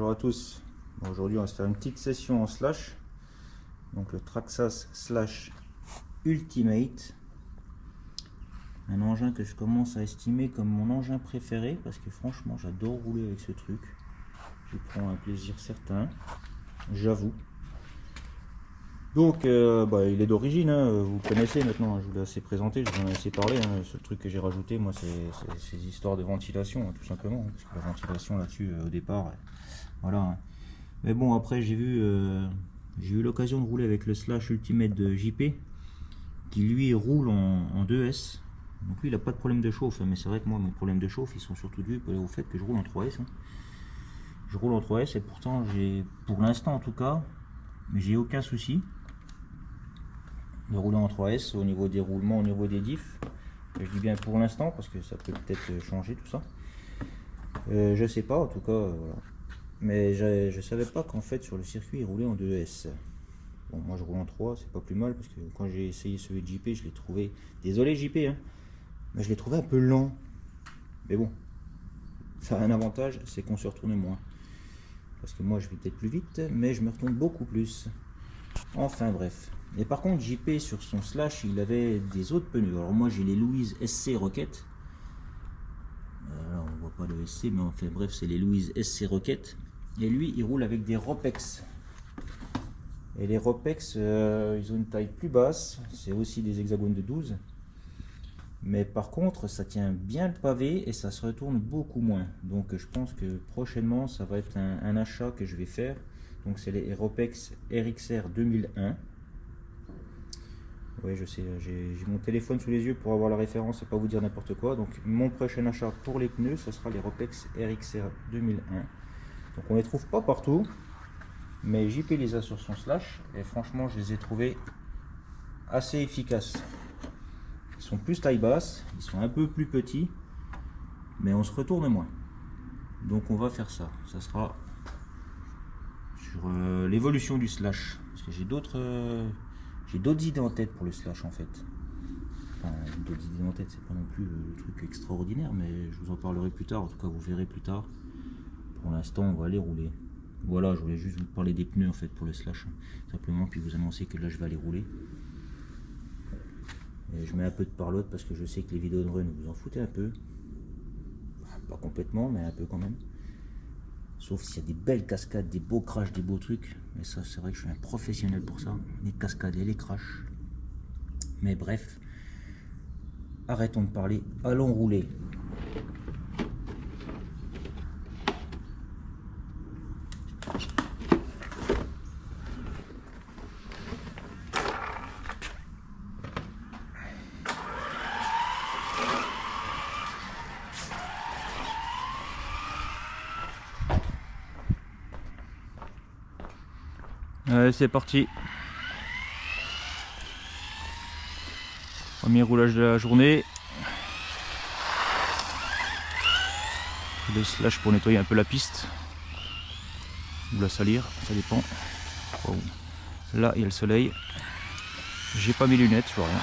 bonjour à tous. Bon, aujourd'hui on va se faire une petite session en slash. Donc le Traxxas Slash Ultimate. Un engin que je commence à estimer comme mon engin préféré parce que franchement j'adore rouler avec ce truc. Je prends un plaisir certain, j'avoue. Donc il est d'origine, hein, vous le connaissez maintenant, je vous l'ai assez présenté, je vous en ai assez parlé. Hein. Le seul truc que j'ai rajouté moi c'est ces histoires de ventilation, hein, tout simplement. Parce que la ventilation là-dessus au départ, voilà. Hein. Mais bon, après j'ai eu l'occasion de rouler avec le Slash Ultimate de JP, qui lui roule en 2S. Donc lui il n'a pas de problème de chauffe, hein, mais c'est vrai que moi mes problèmes de chauffe ils sont surtout dus au fait que je roule en 3S. Hein. Je roule en 3S et pourtant j'ai, pour l'instant en tout cas, mais j'ai aucun souci de rouler en 3S au niveau des roulements, au niveau des diffs. Je dis bien pour l'instant parce que ça peut peut-être changer tout ça. Je sais pas en tout cas, voilà. Mais je savais pas qu'en fait sur le circuit il roulait en 2S. Bon, moi je roule en 3, c'est pas plus mal parce que quand j'ai essayé celui de JP, je l'ai trouvé, désolé JP, hein, mais je l'ai trouvé un peu lent. Mais bon, ça a un avantage, c'est qu'on se retourne moins. Parce que moi je vais peut-être plus vite, mais je me retourne beaucoup plus. Enfin bref. Et par contre JP sur son Slash, il avait des autres pneus. Alors moi j'ai les Louise SC Rocket. Alors on voit pas le SC, mais enfin bref, c'est les Louise SC Rocket. Et lui il roule avec des Ropex. Et les Ropex, ils ont une taille plus basse, c'est aussi des hexagones de 12. Mais par contre, ça tient bien le pavé et ça se retourne beaucoup moins. Donc je pense que prochainement, ça va être un achat que je vais faire. Donc c'est les Ropex RXR 2001. Oui, je sais, j'ai mon téléphone sous les yeux pour avoir la référence et pas vous dire n'importe quoi. Donc mon prochain achat pour les pneus, ce sera les Ropex RXR 2001. Donc on les trouve pas partout. Mais JP les a sur son Slash et franchement je les ai trouvés assez efficaces. Ils sont plus taille basse, ils sont un peu plus petits, mais on se retourne moins. Donc on va faire ça. Ça sera sur l'évolution du Slash. Parce que j'ai d'autres idées en tête pour le Slash en fait. Enfin, d'autres idées en tête, c'est pas non plus le truc extraordinaire, mais je vous en parlerai plus tard. En tout cas vous verrez plus tard. Pour l'instant on va aller rouler. Voilà, je voulais juste vous parler des pneus en fait pour le Slash, simplement, puis vous annoncer que là je vais aller rouler. Et je mets un peu de parlotte parce que je sais que les vidéos de run vous en foutez un peu. Pas complètement, mais un peu quand même. Sauf s'il y a des belles cascades, des beaux crashs, des beaux trucs. Mais ça, c'est vrai que je suis un professionnel pour ça, les cascades et les crashs. Mais bref, arrêtons de parler, allons rouler. Allez, c'est parti. Premier roulage de la journée. Le Slash pour nettoyer un peu la piste. Ou la salir, ça dépend. Wow. Là, il y a le soleil. J'ai pas mes lunettes, je vois rien.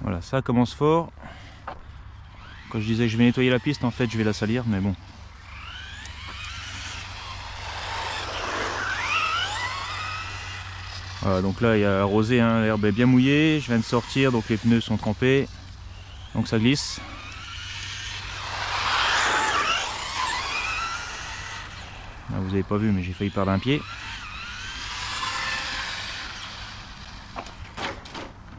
Voilà, ça commence fort. Quand je disais que je vais nettoyer la piste, en fait je vais la salir, mais bon. Voilà, donc là il y a arrosé, hein, l'herbe est bien mouillée, je viens de sortir, donc les pneus sont trempés, donc ça glisse. Là, vous avez pas vu, mais j'ai failli perdre un pied.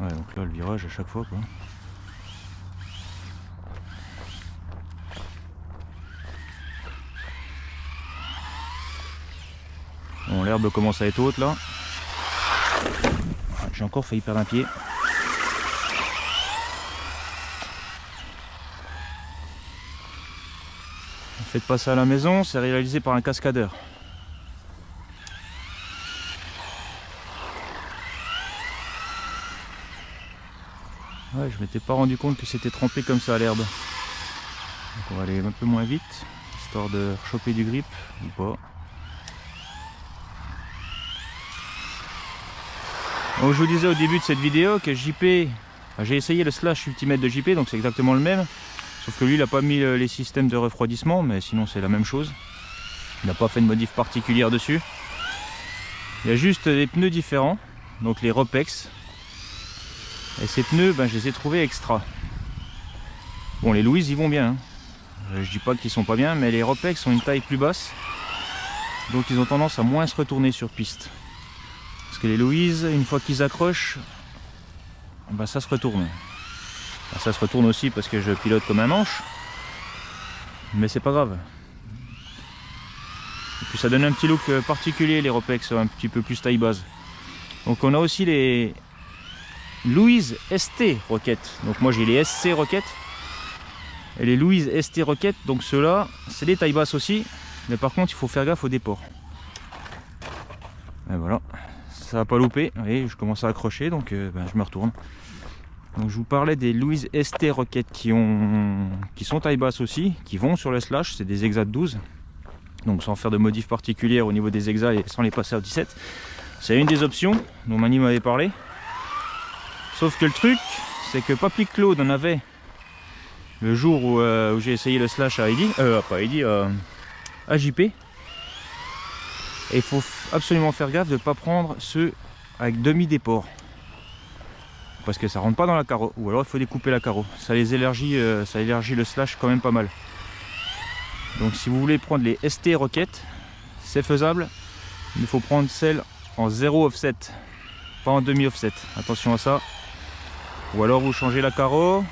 Ouais, donc là le virage à chaque fois quoi. Bon, l'herbe commence à être haute là. J'ai encore failli perdre un pied. Faites pas ça à la maison, c'est réalisé par un cascadeur. Ouais, je m'étais pas rendu compte que c'était trempé comme ça à l'herbe. Donc on va aller un peu moins vite, histoire de choper du grip ou pas. Donc, je vous disais au début de cette vidéo que JP, j'ai essayé le slash Ultimate de JP, donc c'est exactement le même. Sauf que lui, il n'a pas mis les systèmes de refroidissement, mais sinon c'est la même chose. Il n'a pas fait de modif particulière dessus. Il y a juste des pneus différents, donc les Ropex. Et ces pneus, ben, je les ai trouvés extra. Bon, les Louise, ils vont bien. Hein. Je dis pas qu'ils sont pas bien, mais les Ropex ont une taille plus basse. Donc ils ont tendance à moins se retourner sur piste. Parce que les Louise, une fois qu'ils accrochent, ben, ça se retourne. Ben, ça se retourne aussi parce que je pilote comme un manche. Mais c'est pas grave. Et puis ça donne un petit look particulier, les Ropex, un petit peu plus taille basse. Donc on a aussi les Louise ST Rocket. Donc moi j'ai les SC Rocket. Et les Louise ST Rocket, donc ceux-là, c'est des tailles basses aussi. Mais par contre, il faut faire gaffe au déport. Et voilà, ça va pas louper. Vous voyez, je commence à accrocher, donc ben, je me retourne. Donc je vous parlais des Louise ST Rocket qui sont taille basse aussi, qui vont sur le slash, c'est des Exa de 12. Donc sans faire de modif particulière au niveau des Exa et sans les passer à 17. C'est une des options dont Mani m'avait parlé. Sauf que le truc, c'est que Papy Claude en avait le jour où j'ai essayé le slash à Heidi, à JP. Et il faut absolument faire gaffe de ne pas prendre ceux avec demi-déport. Parce que ça rentre pas dans la carreau. Ou alors il faut découper la carreau. Ça élargit le slash quand même pas mal. Donc si vous voulez prendre les ST Rocket, c'est faisable. Il faut prendre celles en 0 offset. Pas en demi offset. Attention à ça. Ou alors vous changez la carreau.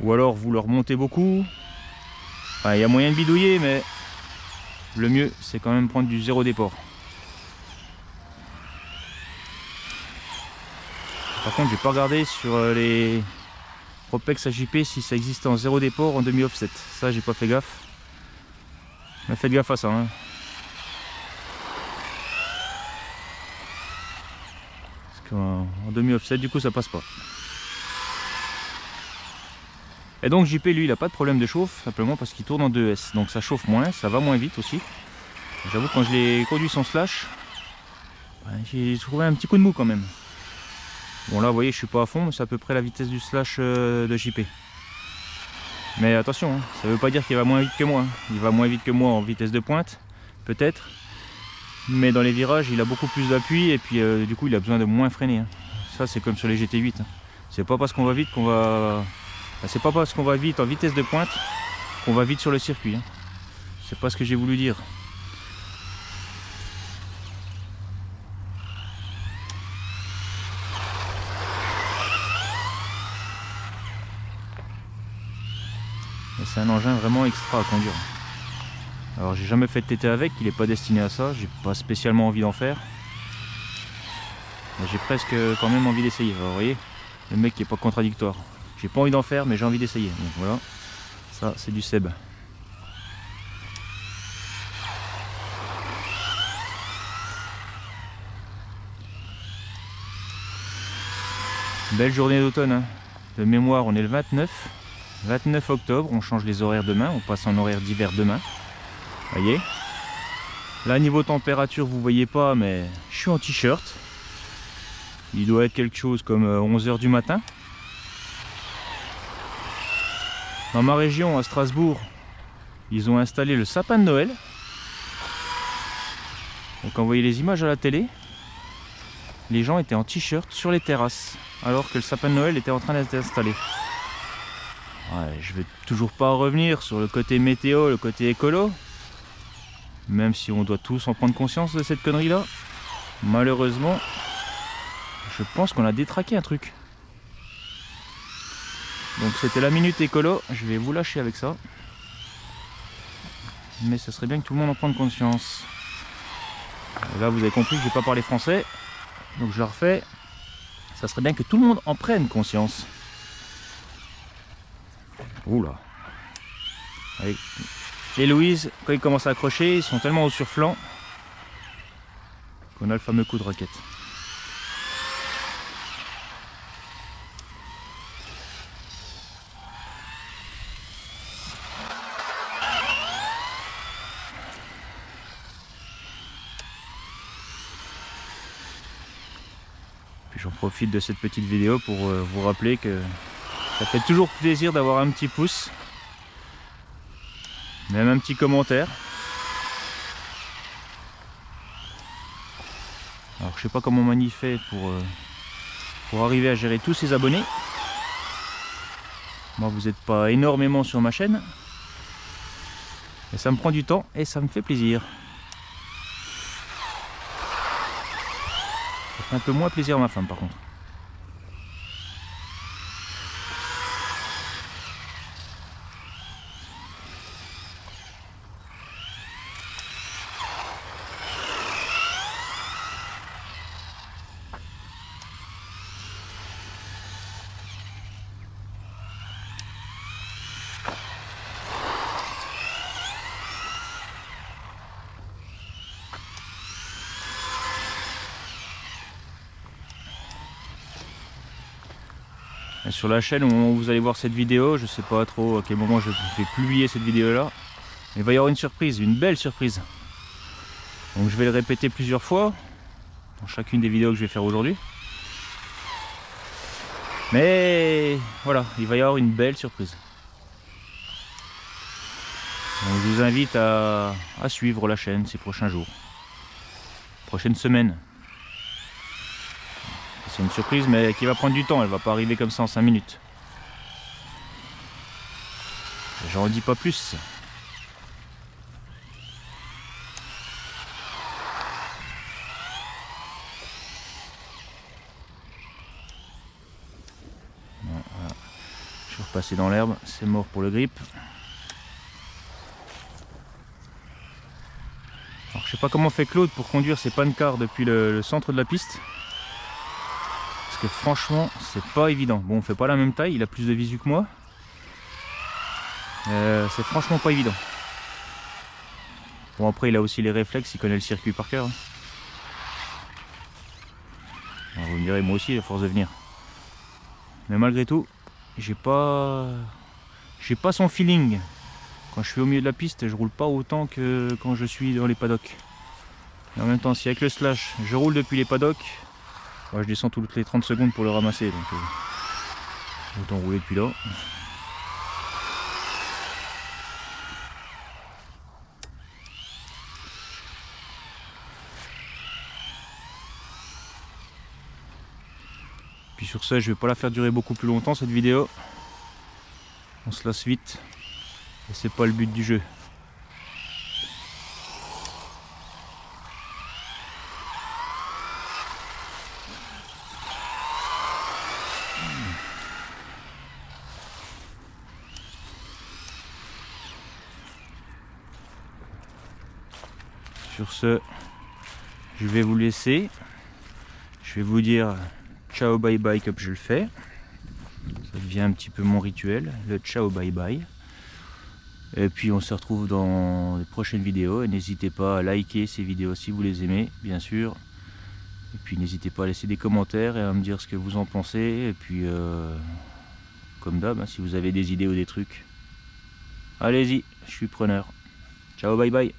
Ou alors vous le remontez beaucoup. Enfin, il y a moyen de bidouiller, mais le mieux c'est quand même prendre du 0 déport. Par contre, j'ai pas regardé sur les Ropex AJP si ça existait en 0 déport en demi offset. Ça, j'ai pas fait gaffe. Mais faites gaffe à ça. Hein. Parce qu'en demi offset, du coup, ça passe pas. Et donc JP, lui, il a pas de problème de chauffe, simplement parce qu'il tourne en 2S. Donc ça chauffe moins, ça va moins vite aussi. J'avoue, quand je l'ai conduit son slash, j'ai trouvé un petit coup de mou quand même. Bon là vous voyez je suis pas à fond, mais c'est à peu près la vitesse du slash de JP. Mais attention, hein, ça veut pas dire qu'il va moins vite que moi. Il va moins vite que moi en vitesse de pointe, peut-être. Mais dans les virages il a beaucoup plus d'appui et puis du coup il a besoin de moins freiner. Hein. Ça c'est comme sur les GT8. Hein. C'est pas parce qu'on va vite qu'on va... C'est pas parce qu'on va vite en vitesse de pointe qu'on va vite sur le circuit. Hein. C'est pas ce que j'ai voulu dire. C'est un engin vraiment extra à conduire. Alors j'ai jamais fait de TT avec, il n'est pas destiné à ça, j'ai pas spécialement envie d'en faire. Mais j'ai presque quand même envie d'essayer. Vous voyez, le mec qui est pas contradictoire. J'ai pas envie d'en faire mais j'ai envie d'essayer. Donc voilà, ça c'est du Seb. Belle journée d'automne. Hein. De mémoire on est le 29 octobre, on change les horaires demain, on passe en horaire d'hiver demain. Voyez. Là niveau température vous voyez pas mais je suis en t-shirt. Il doit être quelque chose comme 11 h du matin. Dans ma région à Strasbourg, ils ont installé le sapin de Noël. Donc quand vous voyez les images à la télé, les gens étaient en t-shirt sur les terrasses alors que le sapin de Noël était en train d'être installé. Ouais, je vais toujours pas revenir sur le côté météo, le côté écolo. Même si on doit tous en prendre conscience de cette connerie là. Malheureusement, je pense qu'on a détraqué un truc. Donc c'était la minute écolo, je vais vous lâcher avec ça. Mais ce serait bien que tout le monde en prenne conscience. Là vous avez compris que je vais pas parler français. Donc je le refais. Ça serait bien que tout le monde en prenne conscience. Oula. Allez. Les Louise, quand ils commencent à accrocher, ils sont tellement au surflanc qu'on a le fameux coup de roquette. J'en profite de cette petite vidéo pour vous rappeler que ça fait toujours plaisir d'avoir un petit pouce, même un petit commentaire. Alors je sais pas comment Mani fait pour arriver à gérer tous ses abonnés. Moi, vous n'êtes pas énormément sur ma chaîne, mais ça me prend du temps et ça me fait plaisir. Ça fait un peu moins plaisir à ma femme par contre. Et sur la chaîne, au moment où vous allez voir cette vidéo, je sais pas trop à quel moment je vais publier cette vidéo là, mais il va y avoir une surprise, une belle surprise. Donc je vais le répéter plusieurs fois dans chacune des vidéos que je vais faire aujourd'hui. Mais voilà, il va y avoir une belle surprise. Donc je vous invite à suivre la chaîne ces prochains jours, prochaines semaines. C'est une surprise mais qui va prendre du temps, elle va pas arriver comme ça en 5 minutes. J'en dis pas plus. Voilà. Je suis repassé dans l'herbe, c'est mort pour le grip. Alors je sais pas comment fait Claude pour conduire ses pancars depuis le centre de la piste. Parce que franchement c'est pas évident. Bon, on fait pas la même taille, il a plus de visu que moi. C'est franchement pas évident. Bon, après il a aussi les réflexes, il connaît le circuit par cœur. Alors, vous me direz, moi aussi à force de venir. Mais malgré tout, j'ai pas son feeling. Quand je suis au milieu de la piste, je roule pas autant que quand je suis dans les paddocks. Et en même temps, si avec le slash, je roule depuis les paddocks, je descends toutes les 30 secondes pour le ramasser. Donc autant rouler depuis là. Puis sur ça, je vais pas la faire durer beaucoup plus longtemps cette vidéo. On se lasse vite. Et c'est pas le but du jeu. Sur ce, je vais vous laisser. Je vais vous dire ciao bye bye comme je le fais. Ça devient un petit peu mon rituel, le ciao bye bye. Et puis on se retrouve dans les prochaines vidéos. Et n'hésitez pas à liker ces vidéos si vous les aimez, bien sûr. Et puis n'hésitez pas à laisser des commentaires et à me dire ce que vous en pensez. Et puis comme d'hab, hein, si vous avez des idées ou des trucs, allez-y, je suis preneur. Ciao bye bye.